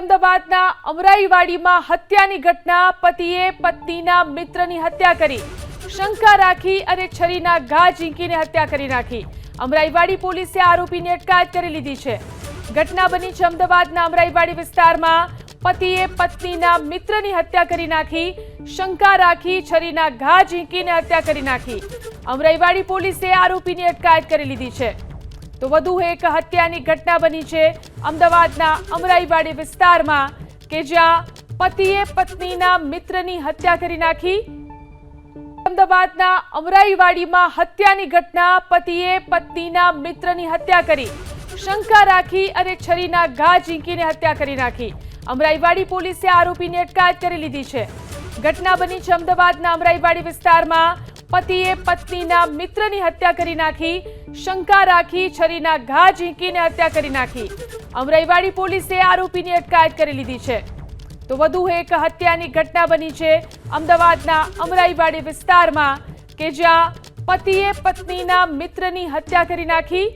અમદાવાદના અમરાઈવાડીમાં હત્યાની ઘટના. પતિએ પત્નીના મિત્રની હત્યા કરી. શંકા રાખી અને છરીના ઘા ઝીંકીને હત્યા કરી નાખી. અમરાઈવાડી પોલીસે આરોપીની અટકાયત કરી લીધી છે. ઘટના બની છે અમદાવાદના અમરાઈવાડી વિસ્તારમાં. પતિએ પત્નીના મિત્રની હત્યા કરી નાખી. શંકા રાખી છરીના ઘા ઝીંકીને હત્યા કરી નાખી. અમરાઈવાડી પોલીસે આરોપીની અટકાયત કરી લીધી છે. તો વધુ એક હત્યાની ઘટના બની છે અમદાવાદના અમરાઈવાડી વિસ્તારમાં કે જ્યાં પતિએ પત્નીના મિત્રની હત્યા કરી નાખી. અમદાવાદના અમરાઈવાડીમાં હત્યાની ઘટના. પતિએ પત્નીના મિત્રની હત્યા કરી. શંકા રાખી અને છરીના ઘા ઝીંકીને હત્યા કરી નાખી. અમરાઈવાડી પોલીસે આરોપીની અટકાયત કરી લીધી છે. ઘટના બની છે અમદાવાદના અમરાઈવાડી વિસ્તારમાં. પતિએ પત્નીના મિત્રની હત્યા કરી નાખી. શંકા રાખી છરીના ઘા ઝીંકીને હત્યા કરી નાખી. અમરાઈવાડી પોલીસે આરોપીની અટકાયત કરી લીધી છે. તો વધુ એક હત્યાની ઘટના બની છે અમદાવાદના અમરાઈવાડી વિસ્તારમાં કે જ્યાં પતિએ પત્નીના મિત્રની હત્યા કરી નાખી.